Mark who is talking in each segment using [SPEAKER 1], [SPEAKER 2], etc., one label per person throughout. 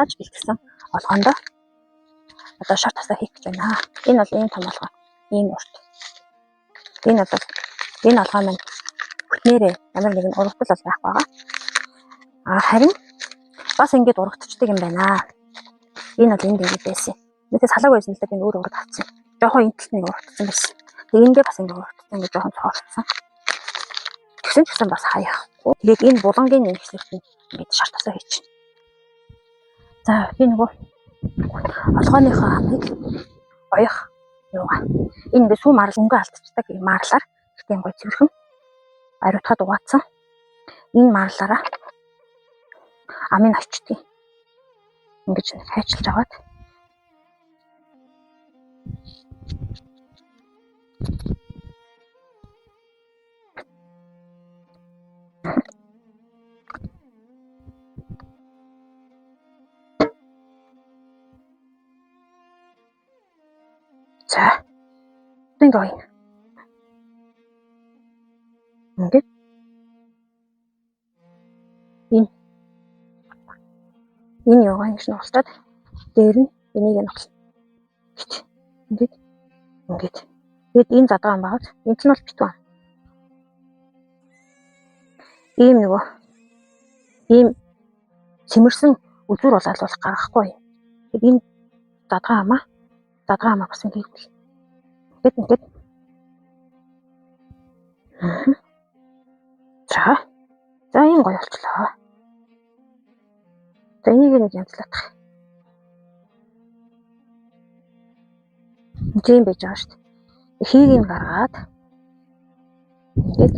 [SPEAKER 1] шалтгаалж бэлтгэсэн олгоондоо одоо шар тасаа хийх гэж байна. Энэ бол ийм том олгоо. Ийм урт. Энэ бол энэ олгоо маань бүтнээрээ ямар нэгэн урагтал бол байх байгаа. Харин бас ингэж урагдчихдаг юм байна. Энэ бол энд ингэж байсан. Мэдээ салааг байсан л да би өөр урагт авсан. Жохон энэ талд нэг урагдсан байсан. Тэгээ эндээ бас ингэ урагдсан гэж жохон цоорцсон. Тэгсэн ч гэсэн бас хаяхгүй. Тэгээд энэ булангийн нэг хэсэгт ингэж шар тасаа хийчих. За би нөгөө олгооныхоо хамыг гоёх юугаа. Энэ ингэ сүү марл өнгө алдчихдаг марлаар ихтэй гоё цэвэрхэн ариутгаад угаацсан. Энэ марлаараа амын очтгийг ингэж хайчилж аваад за тэнгой ингээд энэ яваа ингэж нуулцаад дээр нь энийг нуулсан. Ингээд тэгээд энэ задгаа юм багт энэ ч нь бол битвэн. Ийм нөгөө ийм цэмэрсэн үзүр болоод бол гаргахгүй. Тэгээд энэ задгаа хамаа бас ингэ хийвэл. Ингээд за энэ гоё болчлоо. За энийг нэг янзлаах. Тийм байж байгаа шүү дээ. Хийг нь гаргаад ингээд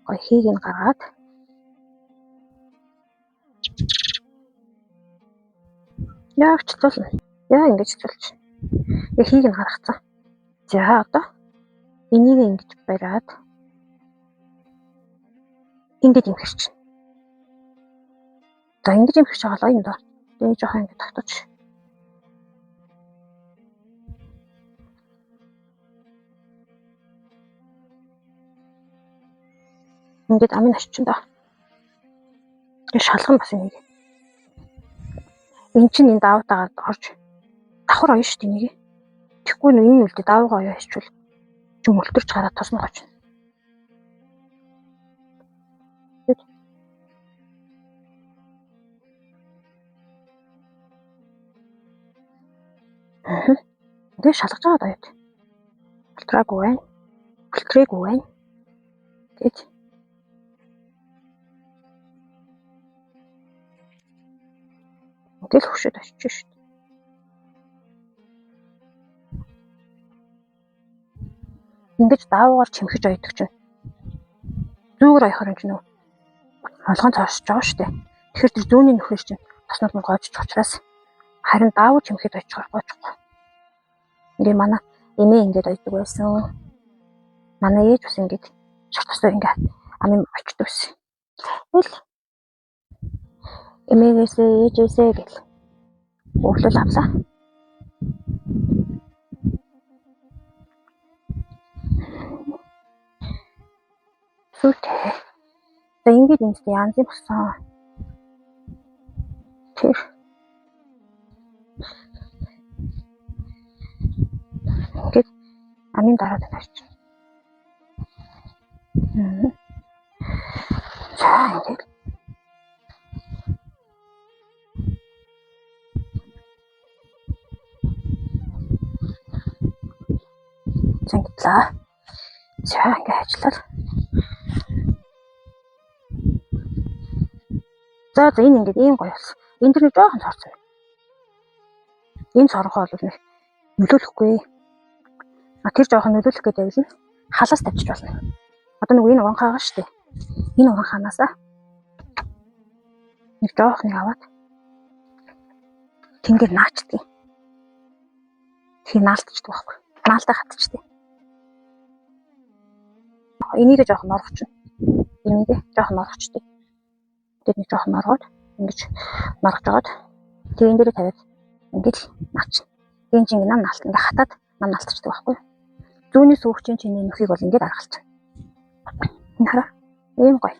[SPEAKER 1] гоё хийг нь гаргаад яг чөлөөлнө. Яа ингэж чөлөөлж. Хийг нь гаргацсан. За одоо энийг ингэж бариад ингэж имхэрч. За ингэж имхэрч байгаа л юм даа. Тэгээ жоохон ингэ татаж. Ингээд амын оччин даа. Тэгээ шалган бас энийг. Энд чинь энэ даваатаагаад орж давхар оё шүү дээ энийг. Тэгэхгүй нэг энэ үлдээ даваагаа оё хийчихвэл чим өлтөрч гараад тосно гоч. Тэгээ шалгаж байгаа даа. Болтраагүй байна. Гэж тэгэл хөшөд очиж шүү дээ. Ингэж даавуугаар чимхэж ойдог чинь. Зүүгээр оёхоор юм чинь олгон цаашж байгаа шүү дээ. Тэгэхээр тэр зүүнний нөхөр чинь тоснол нь гоожчих учраас харин даавуу чимхэд очихоор гоожхгүй. Ингээ манай эмээ ингэж ойдог байсан. Манай ээж бас ингэж шар тасаа ингээ амын очдог байсан. Тэгэл эмээгээсээ ээжээсээ гэл өглөл авлаа. Сүтээ. За ингэж энэ янз юм болсон. Тэр ингээд амын дараад тавьчих. За ингээд зэнглээ. За ингээд ажиллаад. За энэ ингээд ийм гоё болсон. Энд дэр жоохон цорцсон. Энэ цорхоо бол нэг нөлөөлөхгүй. Тэр жоохон нөлөөлөх гэдэг нь халаас тавьчих болно. Одоо нэг энэ уранхаа байгаа шүү дээ. Энэ уранхаанаасаа нэг жоохныг аваад тэнгэр наачдаг. Тийм наалтчдаг байхгүй. Наалтаа хатчдаг. Энийг жоохон оргочихно. Энийг жоохон оргочтой. Тэгээд нэг жоохон оргоод ингэж маргаж жагаад тэг энэ дээр тавиад ингэж наачна. Энэ чинь нам наалт ингээ хатаад нам наалтчдаг байхгүй. Зүүнний сүүгчийн чиний нөхийг бол ингэж аргалцсан. Энэ хараа. Ийм гоё.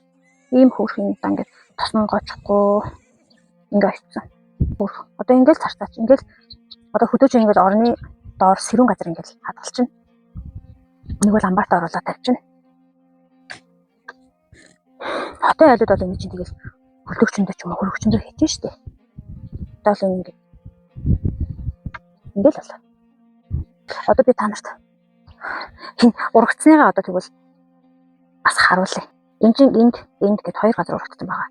[SPEAKER 1] Ийм хөөрхөн одоо ингэ тоснон гоочхгүй ингээ очсон. Одоо ингээл цартаач ингээл одоо хөдөөж ингээл орны доор сэрүүн газар ингээл хадгалчихна. Нэг бол амбартаа оруулаад тавьчихна. Хотын айлууд бол энэ чинь тэгэл хөлөгчөндөө ч юм уу хөрөгчөндөө хийж штэ. Одоо л ингээл болоо. Одоо би та нарт хин урагцсныгаа одоо тэгвэл бас харуулъя. Энд чинь энд гэд хоёр газар урагцсан байгаа.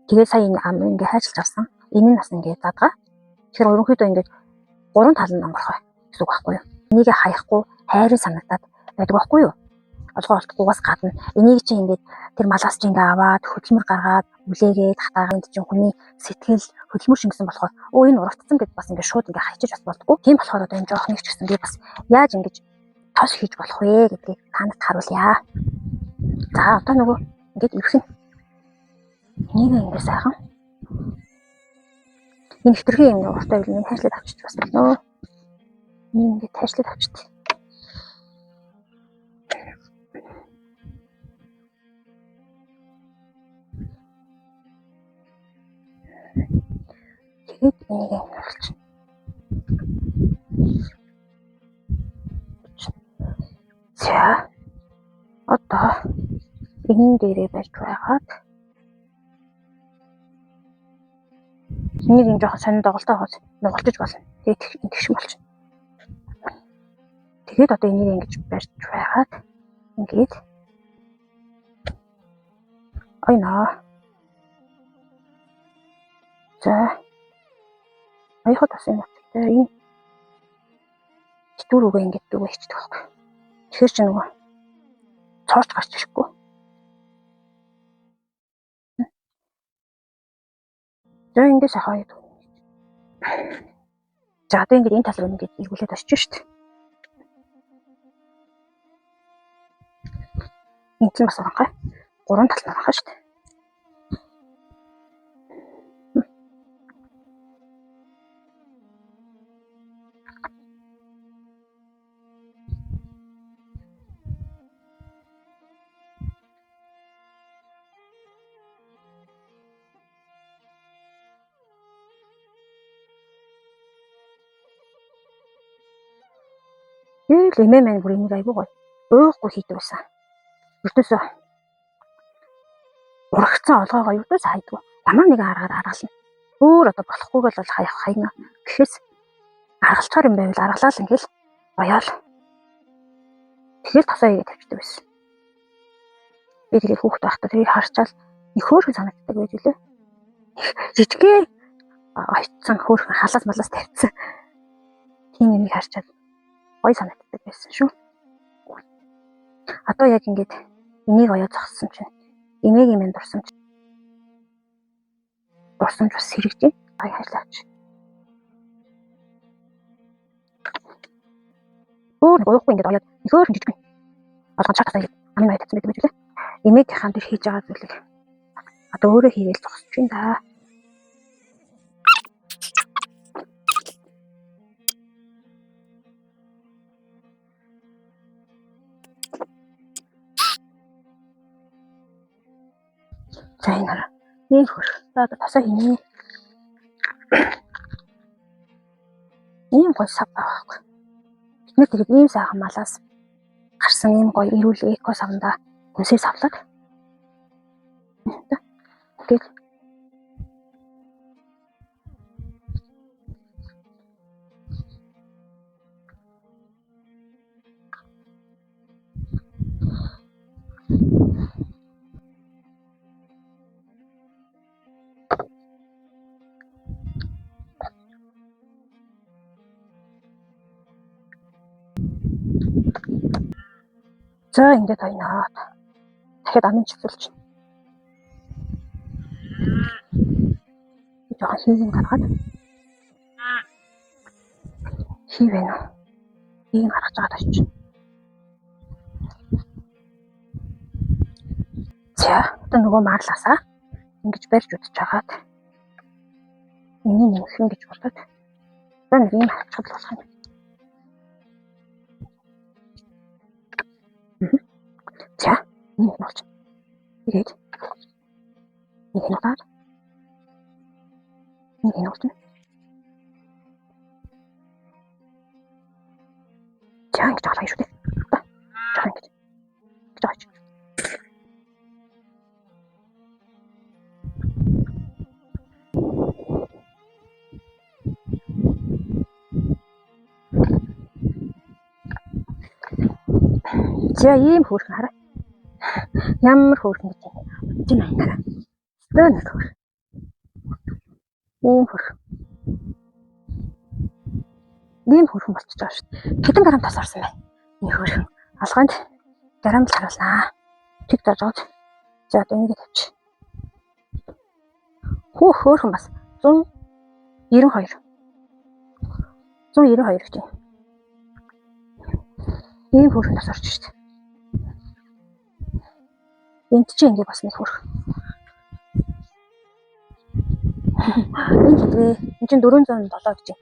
[SPEAKER 1] Тэгээ сая энэ ам ингээ хайчилж авсан. Энэ нь бас ингээ задгаа. Тэгэхээр ерөнхийдөө ингээ гурван тал нь онгорхой гэсэн үг байхгүй юу? Энийг хаяхгүй хайрын санагдаад байдаг байхгүй юу? Олгоо олдохгүйгээс гадна энийг чинь ингээ тэр малаас чинь ингээ аваад хөдөлмөр гаргаад үлээгээд хатаагаад чинь хүний сэтгэл хөдөлмөр шингэсэн болохоор энэ урагцсан гэд бас ингээ шууд ингээ хайчиж бас болдгоо. Тийм болохоор одоо энэ жоохныг ч гэсэн би бас яаж ингэж тос хийж болох вэ гэдгийг танад харуулъя. За одоо нөгөө ингээд ирхэн нэг ингэ сайхан энэ хитрхи юм уртаа билээ хайшлаад авчиж бас болно. Ингээд хайшлаад авчиж. Тэгээд энийг оруулчих. За одоо энэ дээрээ барьж байгаад энийг энэ жоохон сонин доголтой хооц нугалж болно. Тэгээд тэгш болчих. Тэгээд одоо энийг ингэж барьж байгаад ингээд ойноо. За аяхад бас энэ дүүрүүгээ ингэж дүүгээ хийчихдэг байхгүй. Тэгэхээр ч нөгөө цоорч гарч ирэхгүй. За ингэ сайхан яд. За одоо ингэ энэ тал руу ингэ эргүүлээд очиж штт. Энэ ч бас оранхай. Гурван тал оранхай штт. Эмээ маань бүр энийг айгүй гоё уухгүй хийдэг байсан. Өртөөсөө урагцсан олгоогоо юудаас хайдгүй. Тамаа нэг аргална. Өөр одоо болохгүйг бол хаяна. Гэхээс аргалчаар юм байвал аргалаа л ингээл боёол. Тэгэхээр тасаа игээд тавьчихдаг байсан. Би тэрийг хүүхэд байхдаа тэрийг харчаал их хөөрхөн санагддаг байж лээ. Жижигхэн ойцсон хөөрхөн халаас малаас тавьсан. Тийм юм харчаад гоё санагддаг байсан шүү. Одоо яг ингэж энийг оёо зогссон чинь эмээгийн минь дурсамж бас сэрэгж ай хайлаач. Уухгүй ингэж оёо нөхөр жижиг болгон чатаа амин байд гэсэн мэт байлаа. Эмээгийнхэн тэр хийж байгаа зүйлийг одоо өөрөө хийгээл зогсож байна да. За энэ нэг хөр. Одоо тасаа хийнэ. Ийм гоё сав байхгүй. Бид тэгээд ийм сайхан малаас гарсан ийм гоё эрүүл эко савнда үнсээ савлаад. Тэгээд за ингээд ойноо. Дахиад амин чивсүүлж. Жохон хийгэн гаргаад. Хийвэн. Ийм гаргаж байгаа тач. За одоо нөгөө маарлаасаа ингэж барьж удаж хагаад. Миний нэмэх ингэж бодоод. За нэг юм хачаад болох юм. За энэ болж. Тэгээд нэг нутаар. Нэг нутаар. Чаа ингэж алах шүү дээ. Чаа ингэж. Чаач. За ийм хөөрхөн хараа. Ямар хөөрхөн гэж юм. Жин ангаараа. Стэн хөөр. Ийм хөөрхөн. Ийм хөөрхөн болчихж байгаа шүү. Хэдэн грамм тас орсон бэ? Ийм хөөрхөн. Алганд грамм л харуулнаа. Тэг дожоод. За одоо ингэ тавьчих. Хөөрхөн бас 192. 192 гэж юм. Ийм хөөрхөн тас орж шүү. Энд чи ингэ бас нэг хөөрхөн. Энэ хэдвээ? Энд чинь 407 гэж юм.